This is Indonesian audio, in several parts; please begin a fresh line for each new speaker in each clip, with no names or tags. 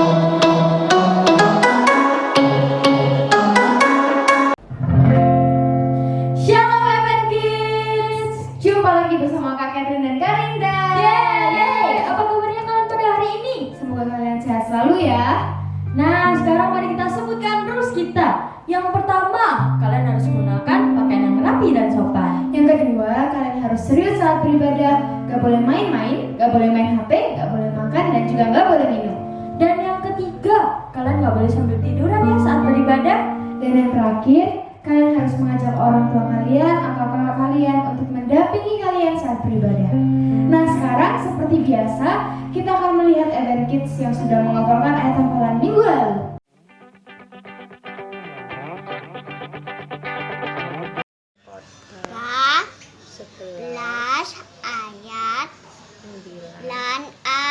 Shalom Kids, jumpa lagi bersama Kak Catherine dan Kak Rinda.
Yeay, apa kabarnya kalian pada hari ini?
Semoga kalian sehat selalu ya.
Nah, sekarang mari kita sebutkan rules kita. Yang pertama, kalian harus menggunakan pakaian yang rapi dan sopan.
Yang kedua, kalian harus serius saat beribadah. Gak boleh main-main, gak boleh main HP, gak boleh makan, dan juga gak boleh minum.
Dan yang ketiga, kalian gak boleh sambil tiduran ya saat beribadah.
Dan yang terakhir, kalian harus mengajak orang tua kalian atau kakak kalian untuk mendampingi kalian saat beribadah. Nah, sekarang seperti biasa, kita akan melihat Eben Kids yang sudah mengabarkan ayat hafalan minggu lalu.
Khotbah 11 ayat 9a.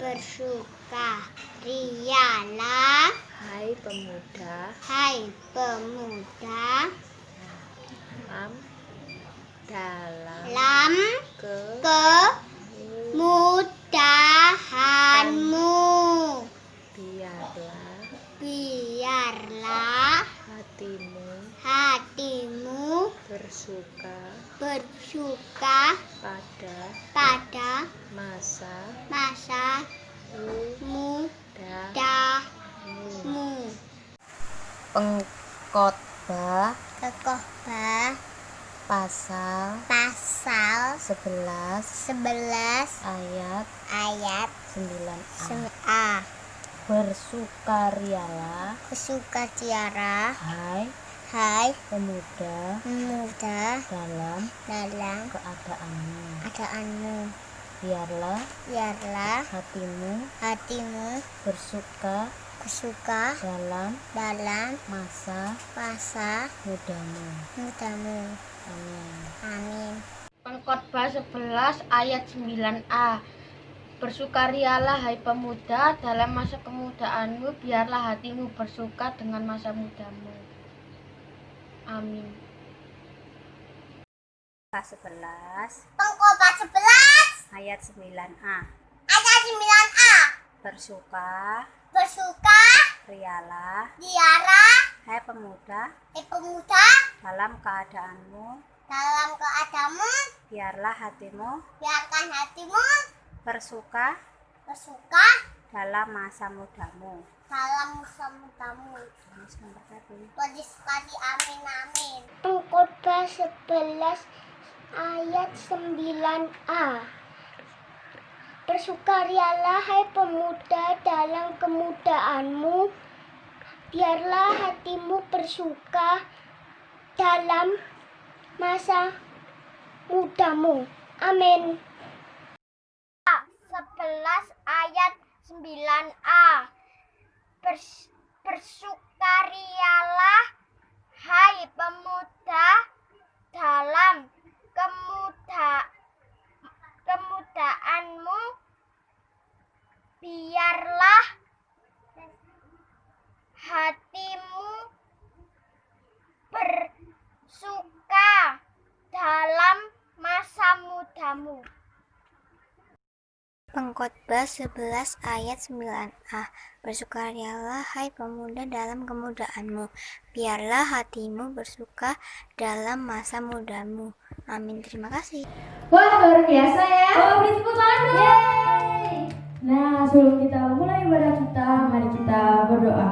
Bersukarialah
Hai pemuda,
hai pemuda
dalam
dalam kemudahanmu. Biarlah hatimu
bersuka
pada
masa
mudamu.
Pengkhotbah
Khotbah
pasal
pasal
11
ayat
ayat 9a.
9a.
Bersukarialah
Bersukacita
hai
hai
pemuda
pemuda
dalam
dalam
keadaanmu.
keadaanmu.
Biarlah
Hatimu
bersuka
dalam
masa mudamu.
Amin.
Pengkhotbah 11 ayat 9a. Bersukarialah hai pemuda dalam masa kemudaanmu, biarlah hatimu bersuka dengan masa mudamu. Amin.
Pengkhotbah 11
Ayat 9a.
ayat 9a.
Bersukarialah
Biarlah
hai pemuda
pemuda
dalam keadaanmu.
dalam keadaanmu.
Biarlah hatimu
Biarkan hatimu
bersuka
bersuka
dalam masa mudamu.
dalam mudamu. Tuhan sekali, amin.
Pengkhotbah 11 ayat 9a. Bersukarialah hai pemuda dalam kemudaanmu, biarlah hatimu bersuka dalam masa mudamu. Amin.
11 ayat 9a. Bersukarialah hai pemuda dalam kemudaanmu, biarlah hatimu bersuka dalam masa mudamu.
Pengkhotbah 11 ayat 9a. Bersukarialah hai pemuda dalam kemudaanmu, biarlah hatimu bersuka dalam masa mudamu. Amin. Terima kasih.
Wah, luar biasa ya.
Oh, beri tepuk tangan dong.
Yeay.
Nah, sebelum kita mulai ibadah kita, mari kita berdoa.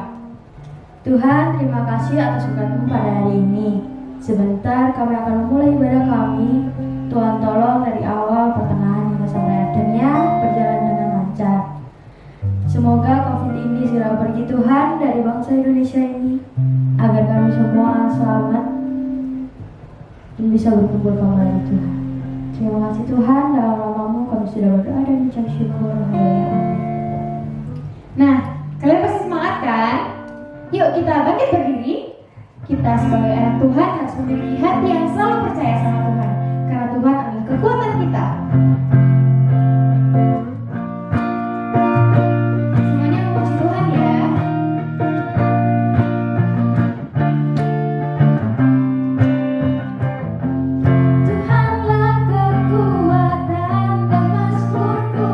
Tuhan, terima kasih atas berkat-Mu pada hari ini. Sebentar kami akan memulai ibadah kami. Tuhan tolong dari awal, pertengahan hingga sampai akhirnya berjalan dengan lancar. Semoga COVID ini segera pergi Tuhan dari bangsa Indonesia ini, agar kami semua selamat dan bisa berkumpul kembali Tuhan. Terima kasih Tuhan, dalam nama-Mu kami sudah berdoa dan mengucap syukur. Haleluya.
Nah, kalian pasti semangat kan? Yuk kita bangkit berdiri. Kita sebagai anak Tuhan harus memiliki hati yang selalu percaya sama Tuhan, karena Tuhan adalah kekuatan kita. Semuanya memuji Tuhan ya. Tuhanlah kekuatan dan mazmurku.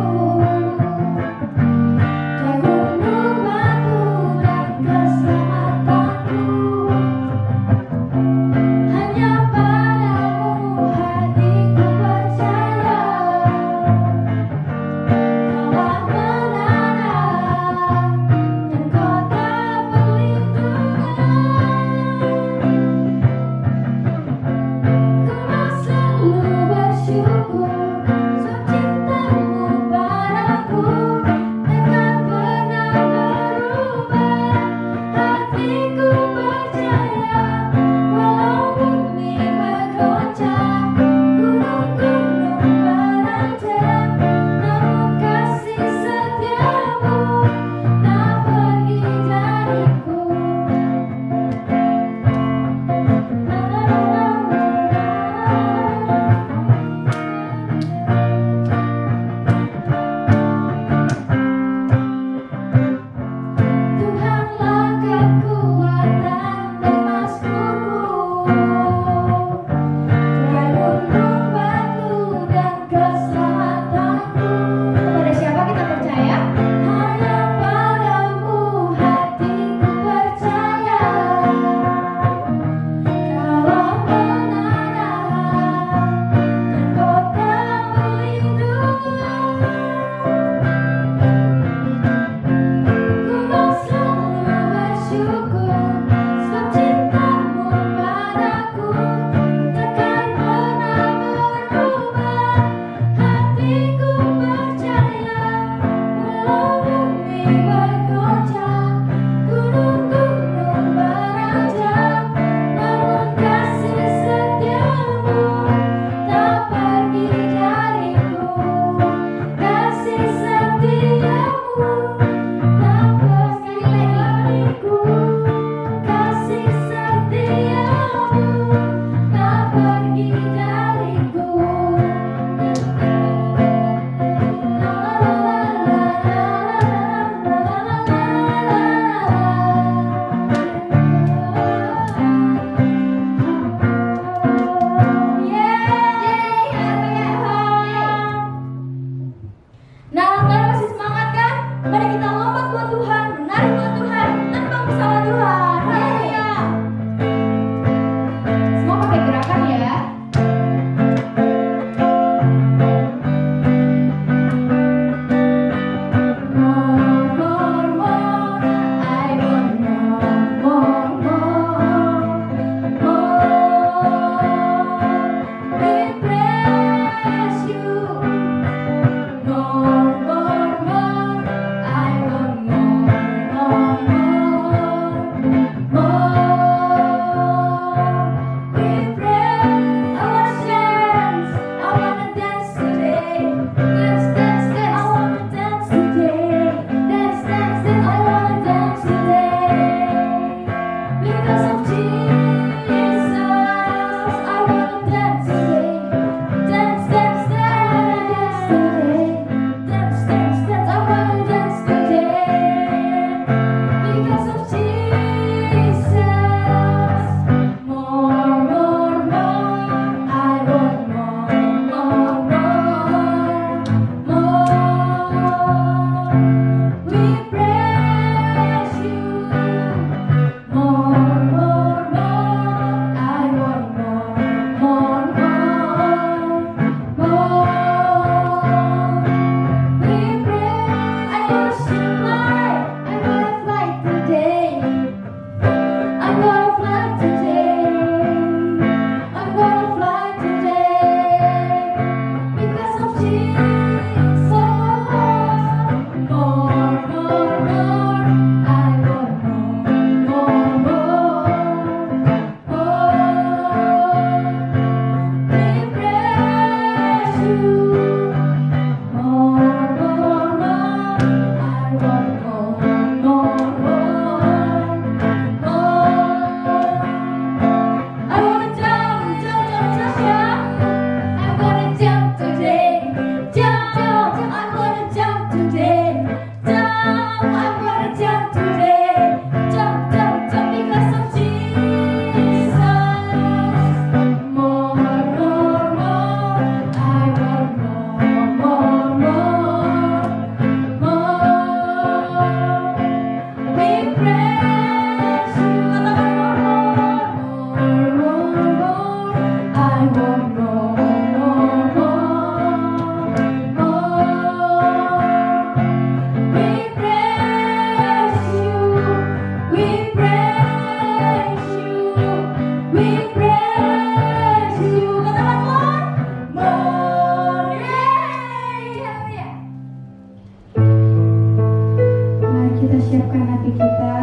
mempersiapkan hati kita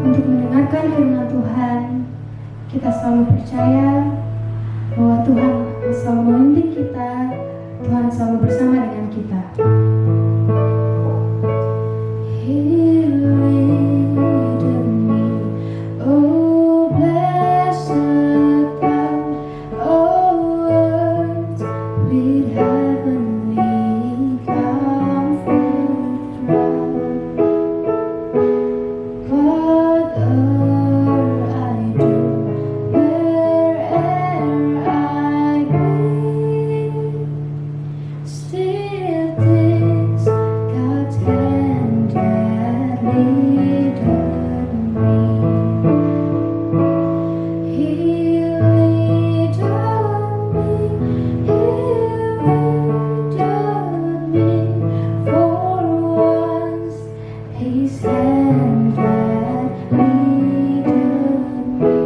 untuk mendengarkan firman Tuhan. Kita selalu percaya bahwa Tuhan selalu membimbing kita, Tuhan selalu bersama dengan kita. He leaded me, oh blessed God, oh words with heavenly comfort from. Whatever I do, where'er I be, still this God's hand that leadeth me. He leadeth me, for once His hand that leadeth me.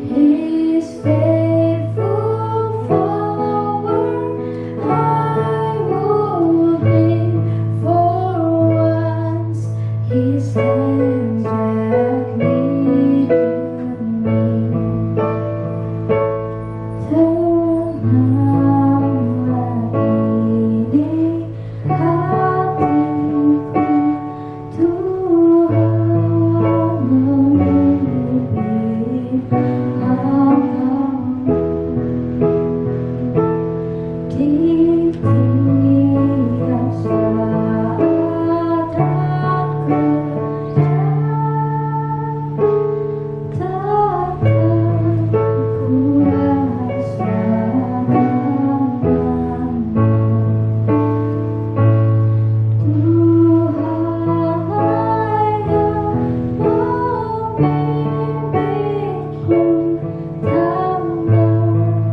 His faithful follower I will be, for once His hand that leadeth me. Tenanglah ini hatiku, Tuhan membimbing langkahku di tiap saat dan kerja. Takkan ku rasakan nyaman. Tuhanlah yang membimbingku, tanganku dipegang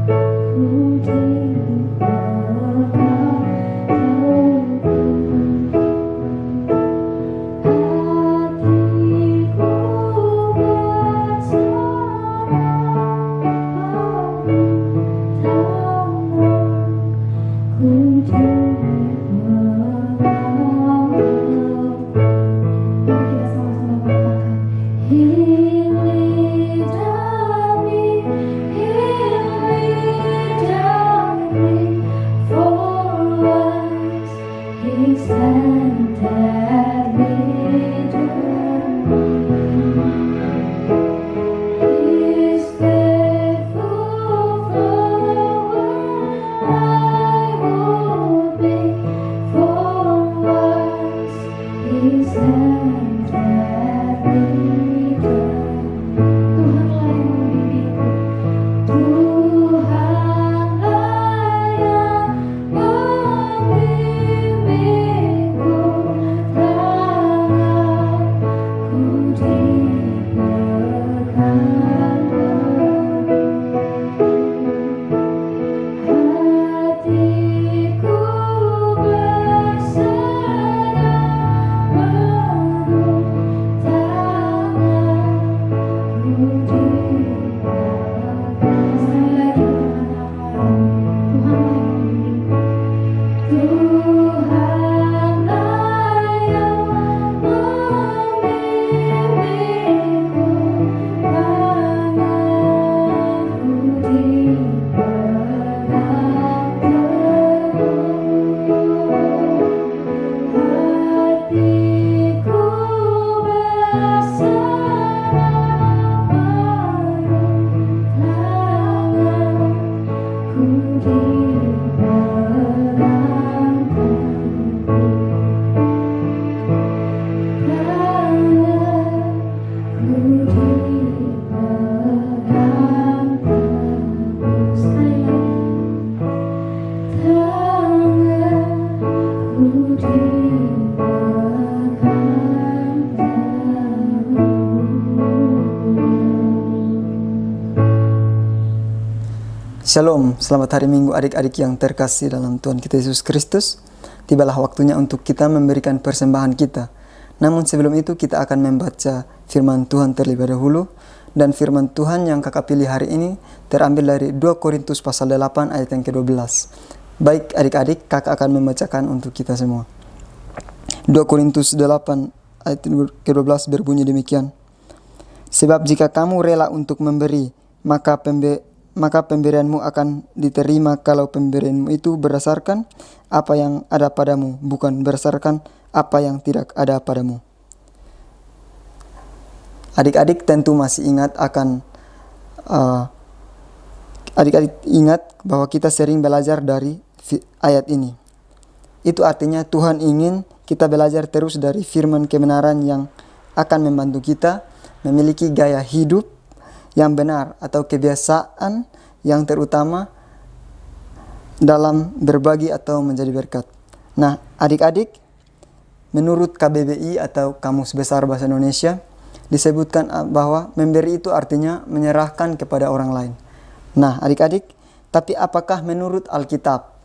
teguh. His hand that leadeth me. His faithful follower I will be, for once His hand that leadeth me. Tuhanlah yang membimbingku, tanganku dipegang hatiku berserah penuh, tanganku dipegang. Sekali lagi Tuhanlah yang membimbingku, tanganku dipegang teguh. Hatiku berserah penuh, tanganku dipegang teguh. Sekali lagi, tanganku dipegang teguh.
Shalom, selamat hari Minggu adik-adik yang terkasih dalam Tuhan kita Yesus Kristus. Tibalah waktunya untuk kita memberikan persembahan kita. Namun sebelum itu kita akan membaca firman Tuhan terlebih dahulu. Dan firman Tuhan yang kakak pilih hari ini terambil dari 2 Korintus pasal 8 ayat yang ke-12. Baik adik-adik, kakak akan membacakan untuk kita semua. 2 Korintus 8 ayat ke-12 berbunyi demikian. Sebab jika kamu rela untuk memberi, maka pemberianmu akan diterima kalau pemberianmu itu berdasarkan apa yang ada padamu, bukan berdasarkan apa yang tidak ada padamu. Adik-adik tentu masih ingat adik-adik ingat bahwa kita sering belajar dari ayat ini. Itu artinya Tuhan ingin kita belajar terus dari firman kebenaran yang akan membantu kita memiliki gaya hidup yang benar atau kebiasaan yang terutama dalam berbagi atau menjadi berkat. Nah, adik-adik, menurut KBBI atau Kamus Besar Bahasa Indonesia, disebutkan bahwa memberi itu artinya menyerahkan kepada orang lain. Nah, adik-adik, tapi apakah menurut Alkitab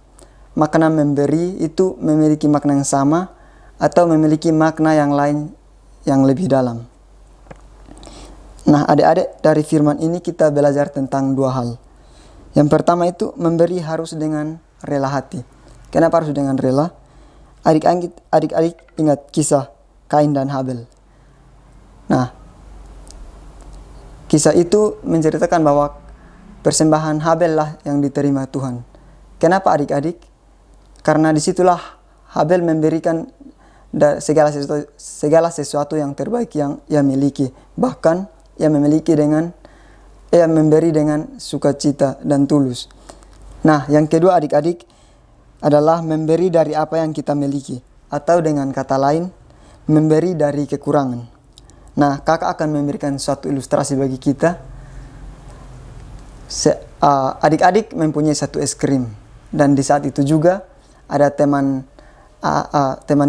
makna memberi itu memiliki makna yang sama atau memiliki makna yang lain yang lebih dalam? Nah, adik-adik, dari firman ini kita belajar tentang dua hal. Yang pertama itu memberi harus dengan rela hati. Kenapa harus dengan rela? Adik-adik ingat kisah Kain dan Habel. Nah, kisah itu menceritakan bahwa persembahan Habel lah yang diterima Tuhan. Kenapa adik-adik? Karena disitulah Habel memberikan segala sesuatu yang terbaik yang ia miliki. Bahkan ia memberi dengan sukacita dan tulus. Nah, yang kedua adik-adik adalah memberi dari apa yang kita miliki. Atau dengan kata lain, memberi dari kekurangan. Nah, kakak akan memberikan suatu ilustrasi bagi kita. Adik-adik mempunyai satu es krim. Dan di saat itu juga ada teman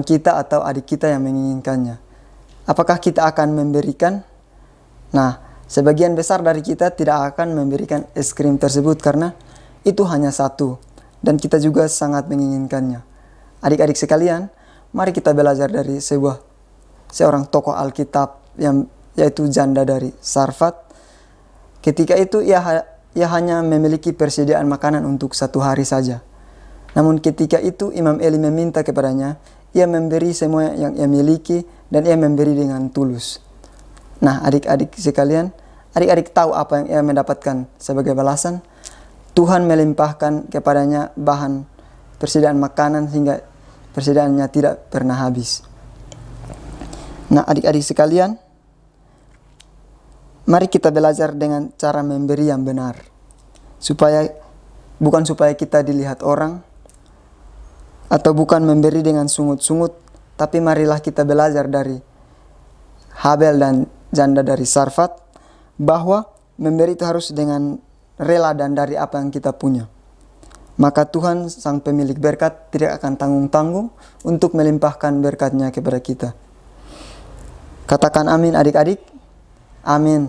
kita atau adik kita yang menginginkannya. Apakah kita akan memberikan? Nah, sebagian besar dari kita tidak akan memberikan es krim tersebut karena itu hanya satu. Dan kita juga sangat menginginkannya. Adik-adik sekalian, mari kita belajar dari seorang tokoh Alkitab yaitu janda dari Sarfat. Ketika itu ia hanya memiliki persediaan makanan untuk 1 hari saja. Namun ketika itu Imam Eli meminta kepadanya, ia memberi semua yang ia miliki dan ia memberi dengan tulus. Nah, adik-adik sekalian, adik-adik tahu apa yang ia mendapatkan sebagai balasan? Tuhan melimpahkan kepadanya bahan persediaan makanan hingga persediaannya tidak pernah habis. Nah, adik-adik sekalian, mari kita belajar dengan cara memberi yang benar. Bukan supaya kita dilihat orang, atau bukan memberi dengan sungut-sungut, tapi marilah kita belajar dari Habel dan janda dari Sarfat, bahwa memberi itu harus dengan rela dan dari apa yang kita punya. Maka Tuhan sang pemilik berkat tidak akan tanggung-tanggung untuk melimpahkan berkat-Nya kepada kita. Katakan amin adik-adik. Amin.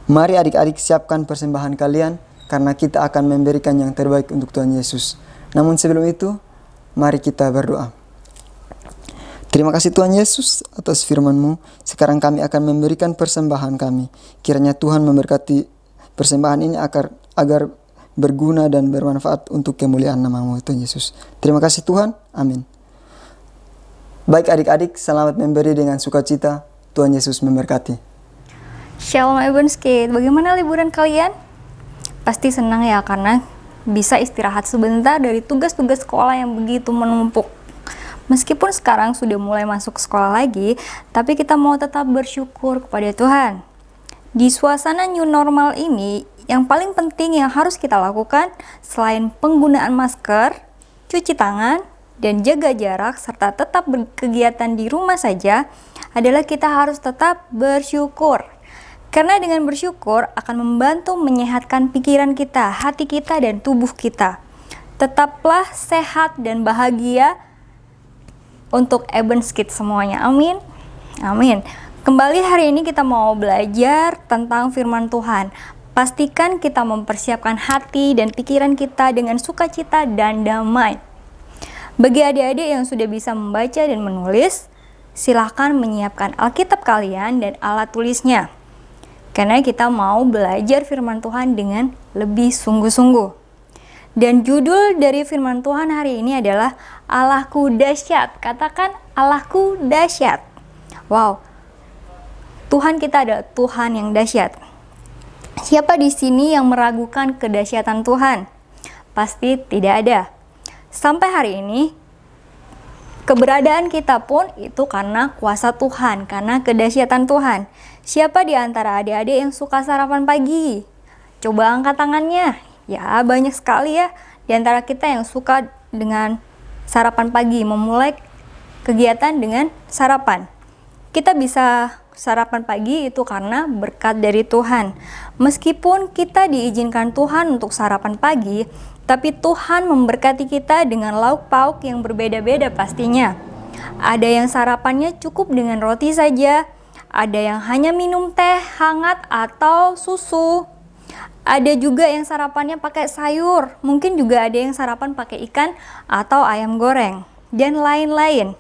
Mari adik-adik siapkan persembahan kalian karena kita akan memberikan yang terbaik untuk Tuhan Yesus. Namun sebelum itu, mari kita berdoa. Terima kasih Tuhan Yesus atas firman-Mu. Sekarang kami akan memberikan persembahan kami. Kiranya Tuhan memberkati persembahan ini agar berguna dan bermanfaat untuk kemuliaan nama-Mu Tuhan Yesus. Terima kasih Tuhan. Amin. Baik adik-adik, selamat memberi dengan sukacita. Tuhan Yesus memberkati.
Shalom Ebens Kid, bagaimana liburan kalian? Pasti senang ya karena bisa istirahat sebentar dari tugas-tugas sekolah yang begitu menumpuk. Meskipun sekarang sudah mulai masuk sekolah lagi, tapi kita mau tetap bersyukur kepada Tuhan. Di suasana new normal ini, yang paling penting yang harus kita lakukan selain penggunaan masker, cuci tangan, dan jaga jarak serta tetap berkegiatan di rumah saja adalah kita harus tetap bersyukur. Karena dengan bersyukur akan membantu menyehatkan pikiran kita, hati kita, dan tubuh kita. Tetaplah sehat dan bahagia untuk Ebens Kids semuanya. Amin. Amin. Kembali hari ini kita mau belajar tentang firman Tuhan. Pastikan kita mempersiapkan hati dan pikiran kita dengan sukacita dan damai. Bagi adik-adik yang sudah bisa membaca dan menulis, silahkan menyiapkan Alkitab kalian dan alat tulisnya. Karena kita mau belajar firman Tuhan dengan lebih sungguh-sungguh. Dan judul dari firman Tuhan hari ini adalah Allahku dahsyat. Katakan, Allahku dahsyat. Wow, Tuhan kita adalah Tuhan yang dahsyat. Siapa di sini yang meragukan kedahsyatan Tuhan? Pasti tidak ada. Sampai hari ini, keberadaan kita pun itu karena kuasa Tuhan, karena kedahsyatan Tuhan. Siapa di antara adik-adik yang suka sarapan pagi? Coba angkat tangannya. Ya, banyak sekali ya di antara kita yang suka dengan sarapan pagi, memulai kegiatan dengan sarapan. Kita bisa sarapan pagi itu karena berkat dari Tuhan. Meskipun kita diizinkan Tuhan untuk sarapan pagi, tapi Tuhan memberkati kita dengan lauk pauk yang berbeda-beda pastinya. Ada yang sarapannya cukup dengan roti saja, ada yang hanya minum teh hangat atau susu. Ada juga yang sarapannya pakai sayur, mungkin juga ada yang sarapan pakai ikan atau ayam goreng, dan lain-lain.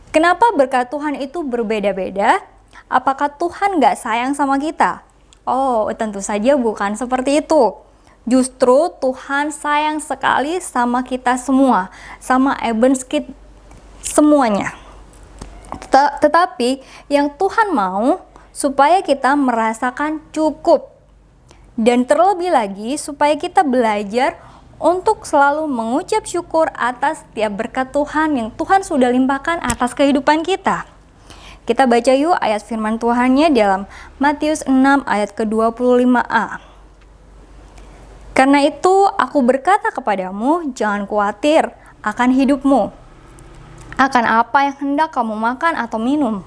Kenapa berkat Tuhan itu berbeda-beda? Apakah Tuhan gak sayang sama kita? Oh, tentu saja bukan seperti itu. Justru Tuhan sayang sekali sama kita semua, sama Ebenskit semuanya. Tetapi yang Tuhan mau supaya kita merasakan cukup. Dan terlebih lagi supaya kita belajar untuk selalu mengucap syukur atas setiap berkat Tuhan yang Tuhan sudah limpahkan atas kehidupan kita. Kita baca yuk ayat firman Tuhannya dalam Matius 6 ayat ke-25a. Karena itu aku berkata kepadamu, jangan khawatir akan hidupmu, akan apa yang hendak kamu makan atau minum.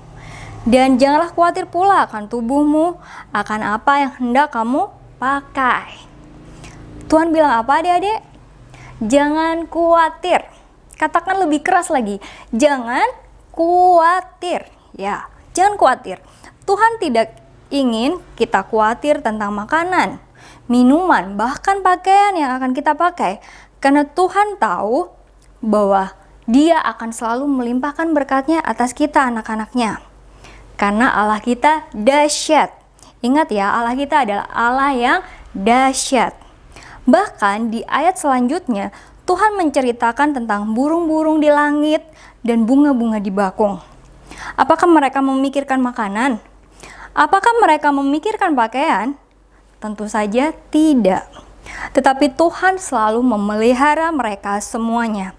Dan janganlah khawatir pula akan tubuhmu, akan apa yang hendak kamu pakai. Tuhan bilang apa adik-adik? Jangan khawatir. Katakan lebih keras lagi. Jangan khawatir. Ya, jangan khawatir. Tuhan tidak ingin kita khawatir tentang makanan, minuman, bahkan pakaian yang akan kita pakai. Karena Tuhan tahu bahwa Dia akan selalu melimpahkan berkat-Nya atas kita anak-anak-Nya. Karena Allah kita dahsyat. Ingat ya, Allah kita adalah Allah yang dahsyat. Bahkan di ayat selanjutnya, Tuhan menceritakan tentang burung-burung di langit dan bunga-bunga di bakung. Apakah mereka memikirkan makanan? Apakah mereka memikirkan pakaian? Tentu saja tidak. Tetapi Tuhan selalu memelihara mereka semuanya.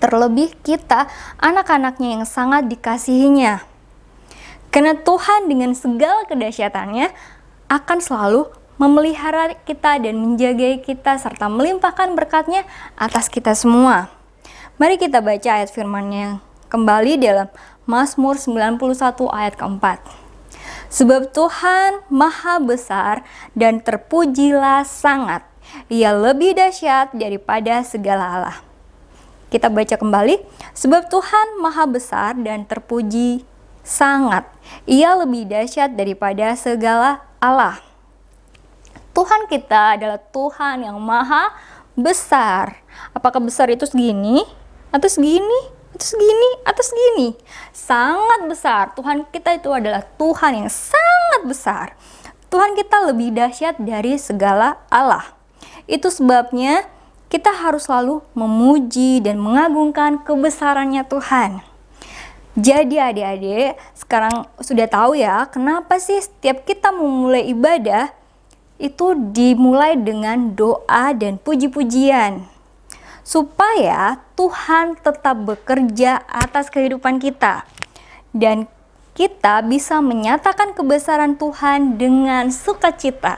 Terlebih kita, anak-anaknya yang sangat dikasihinya. Karena Tuhan dengan segala kedahsyatannya akan selalu memelihara kita dan menjaga kita serta melimpahkan berkat-Nya atas kita semua. Mari kita baca ayat firman-Nya kembali dalam Mazmur 91 ayat keempat. Sebab Tuhan maha besar dan terpujilah sangat. Ia lebih dahsyat daripada segala Allah. Kita baca kembali. Sebab Tuhan maha besar dan terpuji sangat. Ia lebih dahsyat daripada segala Allah. Tuhan kita adalah Tuhan yang maha besar. Apakah besar itu segini? Atau segini? Atau segini? Atau segini? Sangat besar. Tuhan kita itu adalah Tuhan yang sangat besar. Tuhan kita lebih dahsyat dari segala Allah. Itu sebabnya kita harus selalu memuji dan mengagungkan kebesarannya Tuhan. Jadi adik-adik, sekarang sudah tahu ya kenapa sih setiap kita memulai ibadah itu dimulai dengan doa dan puji-pujian. Supaya Tuhan tetap bekerja atas kehidupan kita. Dan kita bisa menyatakan kebesaran Tuhan dengan sukacita.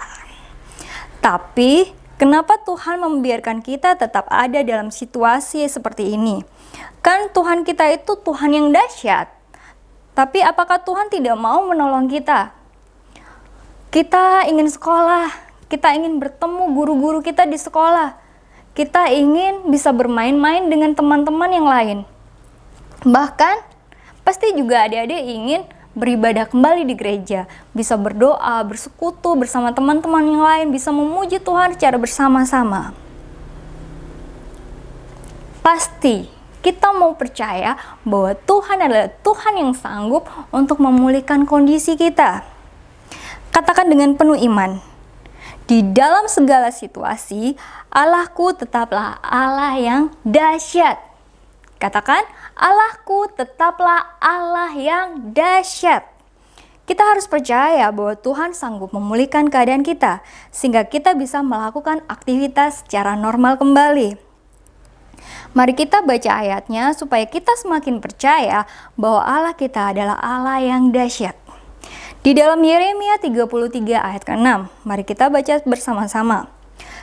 Tapi kenapa Tuhan membiarkan kita tetap ada dalam situasi seperti ini? Kan Tuhan kita itu Tuhan yang dahsyat. Tapi apakah Tuhan tidak mau menolong kita? Kita ingin sekolah, kita ingin bertemu guru-guru kita di sekolah. Kita ingin bisa bermain-main dengan teman-teman yang lain. Bahkan pasti juga adik-adik ingin beribadah kembali di gereja, bisa berdoa, bersekutu bersama teman-teman yang lain, bisa memuji Tuhan secara bersama-sama. Pasti kita mau percaya bahwa Tuhan adalah Tuhan yang sanggup untuk memulihkan kondisi kita. Katakan dengan penuh iman, di dalam segala situasi, Allahku tetaplah Allah yang dahsyat. Katakan, Allahku tetaplah Allah yang dahsyat. Kita harus percaya bahwa Tuhan sanggup memulihkan keadaan kita, sehingga kita bisa melakukan aktivitas secara normal kembali. Mari kita baca ayatnya supaya kita semakin percaya bahwa Allah kita adalah Allah yang dahsyat. Di dalam Yeremia 33 ayat ke-6, mari kita baca bersama-sama.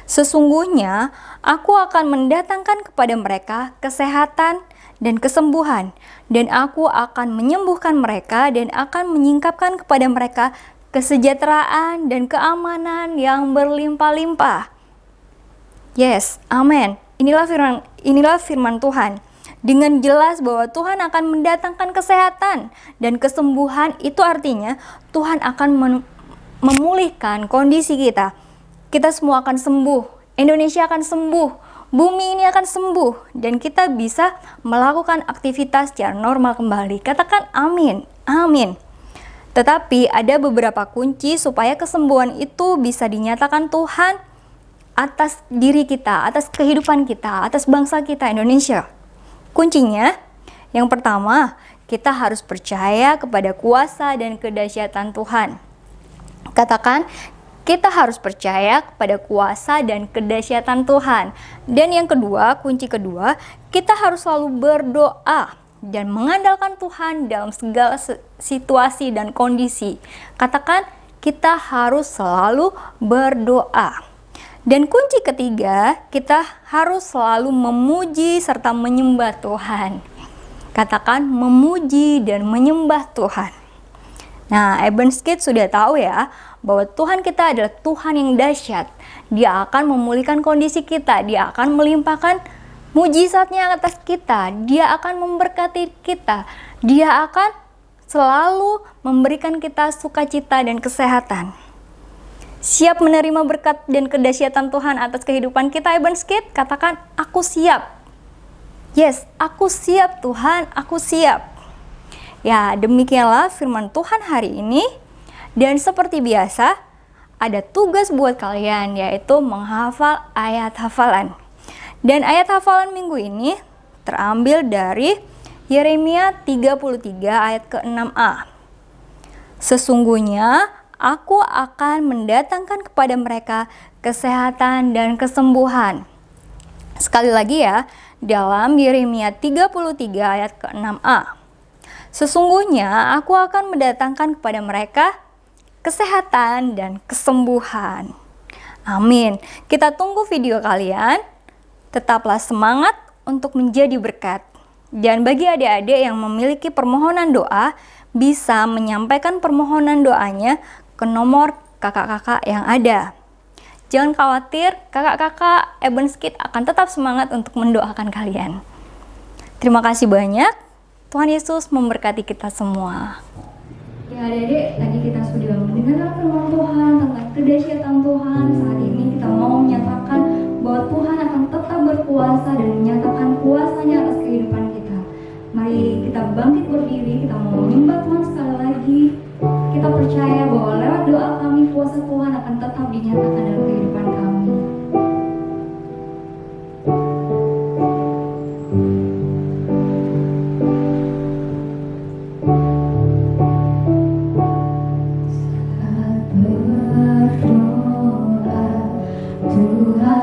Sesungguhnya aku akan mendatangkan kepada mereka kesehatan dan kesembuhan, dan aku akan menyembuhkan mereka dan akan menyingkapkan kepada mereka kesejahteraan dan keamanan yang berlimpah-limpah. Yes, amin. Inilah firman Tuhan. Dengan jelas bahwa Tuhan akan mendatangkan kesehatan dan kesembuhan, itu artinya Tuhan akan memulihkan kondisi kita. Kita semua akan sembuh, Indonesia akan sembuh, bumi ini akan sembuh, dan kita bisa melakukan aktivitas secara normal kembali. Katakan amin, amin. Tetapi ada beberapa kunci supaya kesembuhan itu bisa dinyatakan Tuhan atas diri kita, atas kehidupan kita, atas bangsa kita Indonesia. Kuncinya, yang pertama, kita harus percaya kepada kuasa dan kedahsyatan Tuhan. Katakan, kita harus percaya kepada kuasa dan kedahsyatan Tuhan. Dan yang kedua, kunci kedua, kita harus selalu berdoa dan mengandalkan Tuhan dalam segala situasi dan kondisi. Katakan, kita harus selalu berdoa. Dan kunci ketiga, kita harus selalu memuji serta menyembah Tuhan. Katakan, memuji dan menyembah Tuhan. Nah, Evans Kids sudah tahu ya, bahwa Tuhan kita adalah Tuhan yang dahsyat. Dia akan memulihkan kondisi kita, Dia akan melimpahkan mujizatnya atas kita, Dia akan memberkati kita, Dia akan selalu memberikan kita sukacita dan kesehatan. Siap menerima berkat dan kedahsyatan Tuhan atas kehidupan kita, Evans Kids? Katakan, aku siap. Yes, aku siap Tuhan, aku siap. Ya, demikianlah firman Tuhan hari ini. Dan seperti biasa, ada tugas buat kalian, yaitu menghafal ayat hafalan. Dan ayat hafalan minggu ini terambil dari Yeremia 33 ayat ke-6a. Sesungguhnya aku akan mendatangkan kepada mereka kesehatan dan kesembuhan. Sekali lagi ya, dalam Yeremia 33 ayat ke-6a. Sesungguhnya aku akan mendatangkan kepada mereka kesehatan dan kesembuhan. Amin. Kita tunggu video kalian. Tetaplah semangat untuk menjadi berkat. Dan bagi adik-adik yang memiliki permohonan doa, bisa menyampaikan permohonan doanya ke nomor kakak-kakak yang ada. Jangan khawatir, kakak-kakak Evans Kids akan tetap semangat untuk mendoakan kalian. Terima kasih banyak. Tuhan Yesus memberkati kita semua.
Ya adik-adik, tadi kita sudah mendengar firman Tuhan tentang kedahsyatan Tuhan. Saat ini kita mau menyatakan bahwa Tuhan akan tetap berkuasa dan menyatakan kuasanya atas kehidupan kita. Mari kita bangkit berdiri, kita mau menyembah Tuhan sekali lagi. Kita percaya bahwa lewat doa kami, kuasa Tuhan akan tetap dinyatakan dalam kehidupan kami.
Doa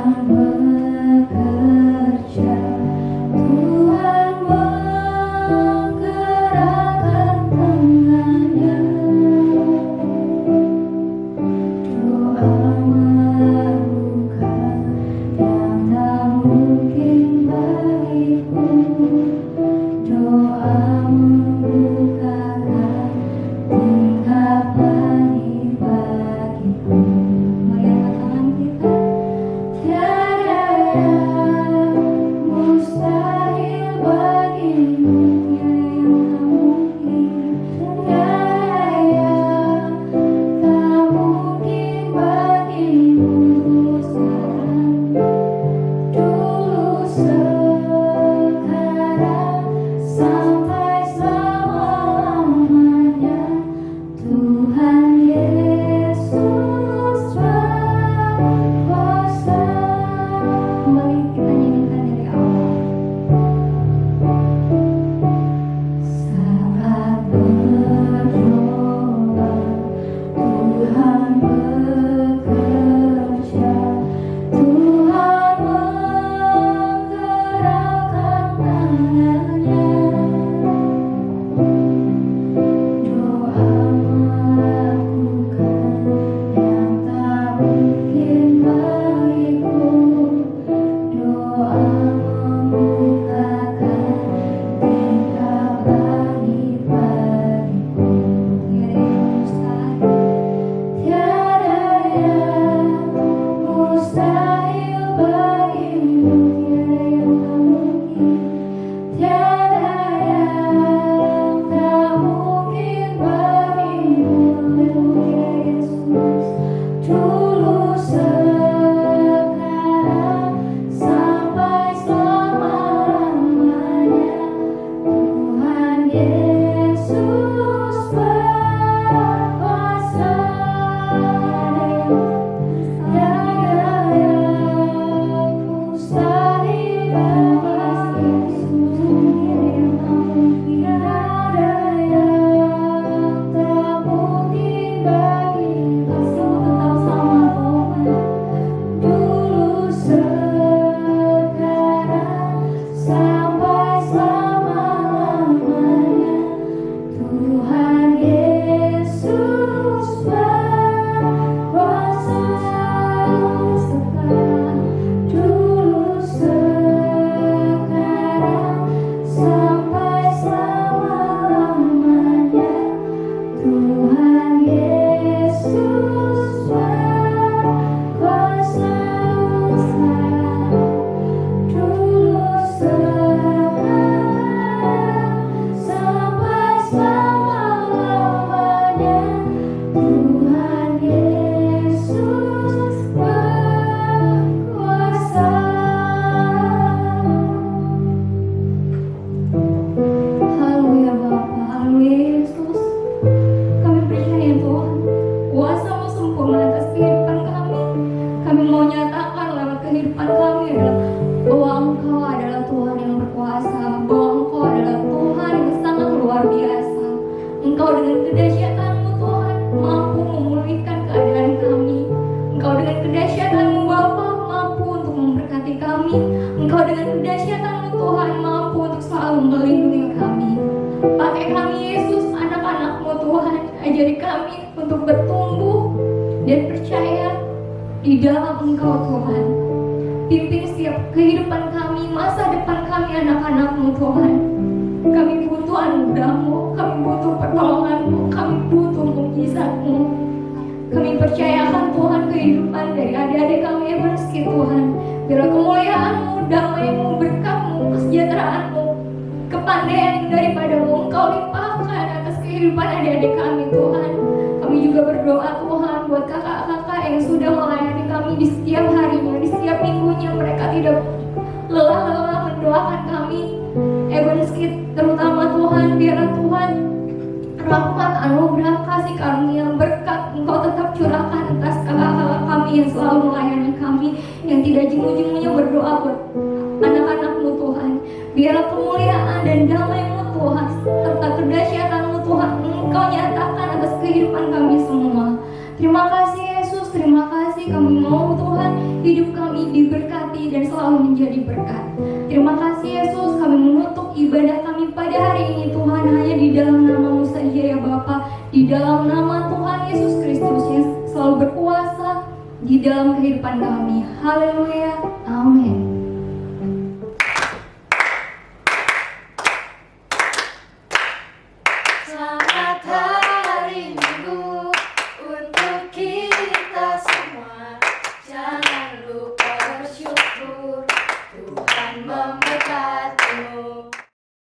Di dalam kehidupan kami. Haleluya.